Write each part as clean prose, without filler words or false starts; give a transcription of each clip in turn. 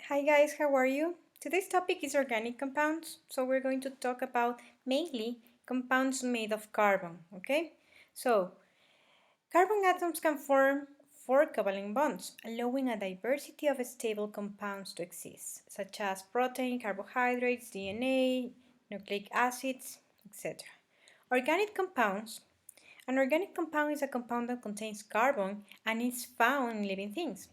Hi guys, how are you? Today's topic is organic compounds, so we're going to talk about mainly compounds made of carbon, okay? So, carbon atoms can form four covalent bonds, allowing a diversity of stable compounds to exist, such as protein, carbohydrates, DNA, nucleic acids, etc. Organic compounds. An organic compound is a compound that contains carbon and is found in living things.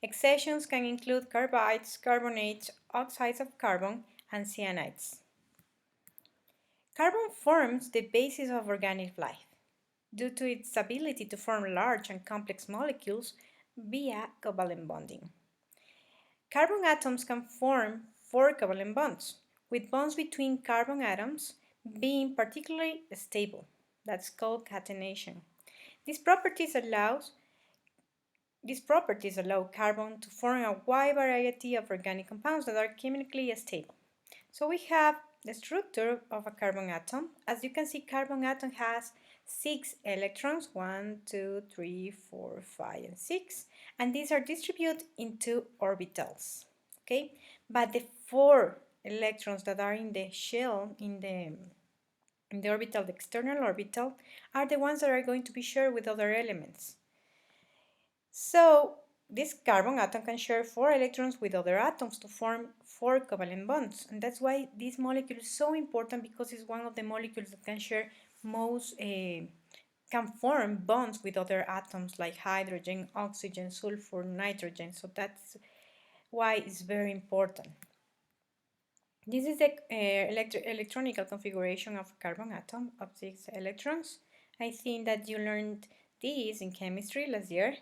Accessions can include carbides, carbonates, oxides of carbon, and cyanides. Carbon forms the basis of organic life due to its ability to form large and complex molecules via covalent bonding. Carbon atoms can form four covalent bonds, with bonds between carbon atoms being particularly stable. That's called catenation. These properties allows These properties allow carbon to form a wide variety of organic compounds that are chemically stable. So we have the structure of a carbon atom. As you can see, carbon atom has 6 electrons, 1, 2, 3, 4, 5, and 6, and these are distributed into orbitals, okay? But the 4 electrons that are in the shell, in the orbital, the external orbital, are the ones that are going to be shared with other elements. So this carbon atom can share 4 electrons with other atoms to form 4 covalent bonds. And that's why this molecule is so important, because it's one of the molecules that can share can form bonds with other atoms like hydrogen, oxygen, sulfur, nitrogen. So that's why it's very important. This is the electronical configuration of a carbon atom of 6 electrons. I think that you learned this in chemistry last year.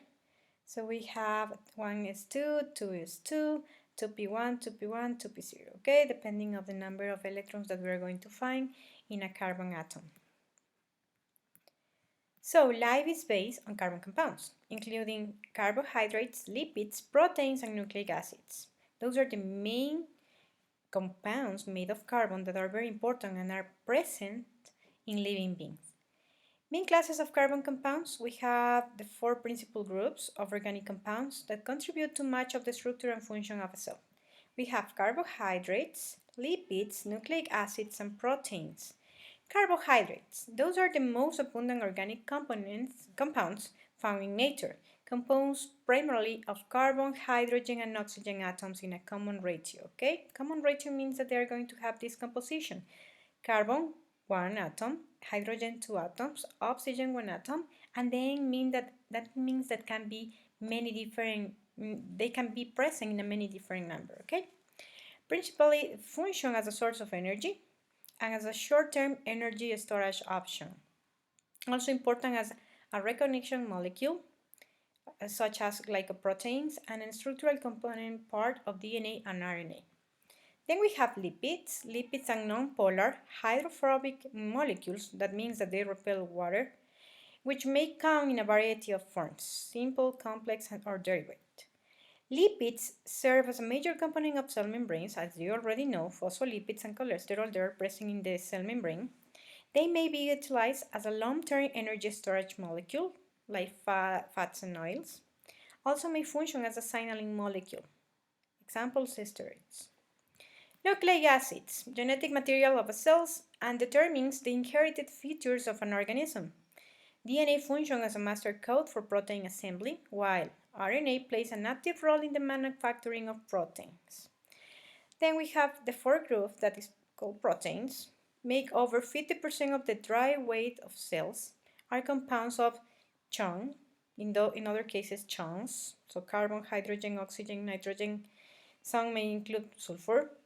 So we have 1s2, 2s2, 2p1, 2p1, 2p0, okay, depending on the number of electrons that we're going to find in a carbon atom. So life is based on carbon compounds, including carbohydrates, lipids, proteins, and nucleic acids. Those are the main compounds made of carbon that are very important and are present in living beings. Main classes of carbon compounds, we have the 4 principal groups of organic compounds that contribute to much of the structure and function of a cell. We have carbohydrates, lipids, nucleic acids, and proteins. Carbohydrates, those are the most abundant organic compounds found in nature, composed primarily of carbon, hydrogen, and oxygen atoms in a common ratio, okay? Common ratio means that they are going to have this composition. Carbon, 1 atom, hydrogen, 2 atoms, oxygen, 1 atom, and then means that can be many different, they can be present in a many different number, okay? Principally function as a source of energy and as a short-term energy storage option. Also important as a recognition molecule, such as glycoproteins, and a structural component part of DNA and RNA. Then we have lipids. Lipids are non-polar, hydrophobic molecules, that means that they repel water, which may come in a variety of forms, simple, complex, or derived. Lipids serve as a major component of cell membranes. As you already know, phospholipids and cholesterol, they are present in the cell membrane. They may be utilized as a long-term energy storage molecule, like fats and oils. Also may function as a signaling molecule. Examples, steroids. Nucleic acids, genetic material of cells, and determines the inherited features of an organism. DNA functions as a master code for protein assembly, while RNA plays an active role in the manufacturing of proteins. Then we have the fourth group that is called proteins. Make over 50% of the dry weight of cells, are compounds of CHON, in other cases CHONs, so carbon, hydrogen, oxygen, nitrogen. Some may include sulfur.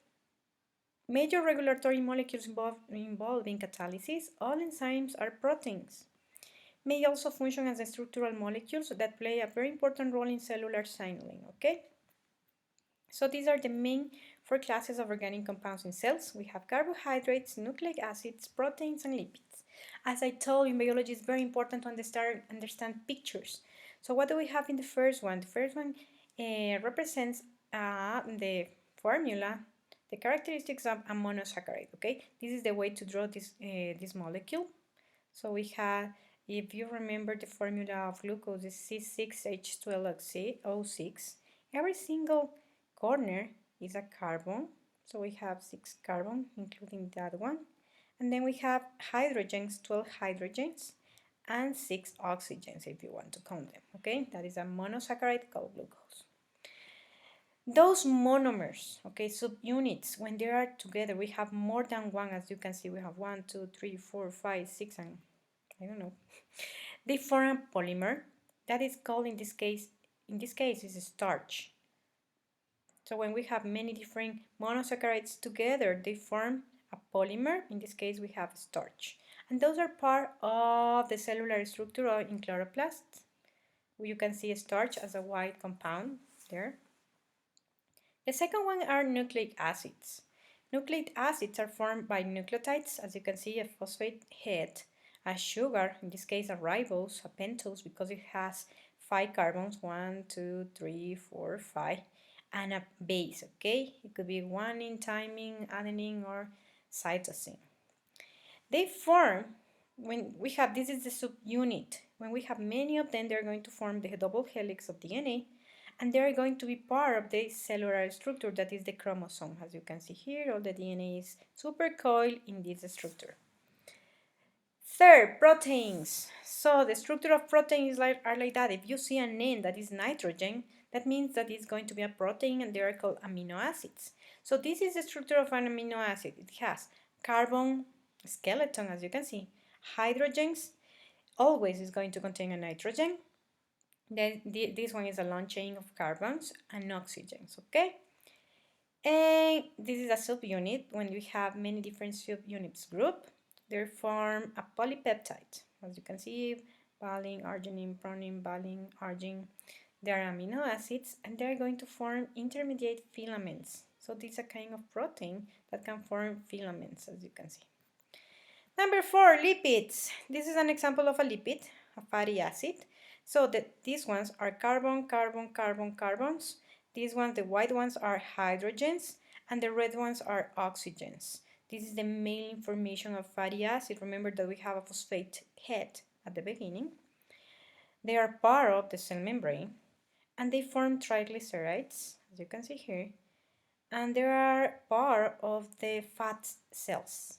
Major regulatory molecules involved in catalysis, all enzymes are proteins. May also function as structural molecules that play a very important role in cellular signaling, okay? So these are the main 4 classes of organic compounds in cells. We have carbohydrates, nucleic acids, proteins, and lipids. As I told you, in biology, it's very important to understand pictures. So what do we have in the first one? The first one represents the formula, the characteristics of a monosaccharide, okay? This is the way to draw this molecule. So we have, if you remember the formula of glucose is C6H12O6, every single corner is a carbon, so we have 6 carbon, including that one. And then we have hydrogens, 12 hydrogens, and 6 oxygens if you want to count them, okay? That is a monosaccharide called glucose. Those monomers, okay, subunits, when they are together, we have more than one, as you can see, we have 1, 2, 3, 4, 5, 6, and I don't know. They form a polymer that is called in this case is a starch. So when we have many different monosaccharides together, they form a polymer. In this case, we have starch. And those are part of the cellular structure in chloroplasts. You can see starch as a white compound there. The second one are nucleic acids. Nucleic acids are formed by nucleotides, as you can see, a phosphate head, a sugar, in this case a ribose, a pentose, because it has 5 carbons, 1, 2, 3, 4, 5, and a base, okay? It could be guanine, thymine, adenine, or cytosine. They form, when we have, this is the subunit, when we have many of them, they're going to form the double helix of DNA, and they're going to be part of the cellular structure that is the chromosome. As you can see here, all the DNA is supercoiled in this structure. Third, proteins. So the structure of proteins are like that. If you see an N that is nitrogen, that means that it's going to be a protein, and they are called amino acids. So this is the structure of an amino acid. It has carbon skeleton, as you can see. Hydrogens always is going to contain a nitrogen. Then this one is a long chain of carbons and oxygens, okay? And this is a subunit. When we have many different subunits group, they form a polypeptide. As you can see, valine, arginine, proline, valine, argine. They are amino acids, and they're going to form intermediate filaments. So this is a kind of protein that can form filaments, as you can see. Number 4, lipids. This is an example of a lipid, a fatty acid. So these ones are carbon, carbon, carbon, carbons. These ones, the white ones, are hydrogens, and the red ones are oxygens. This is the main information of fatty acid. Remember that we have a phosphate head at the beginning. They are part of the cell membrane, and they form triglycerides, as you can see here, and they are part of the fat cells.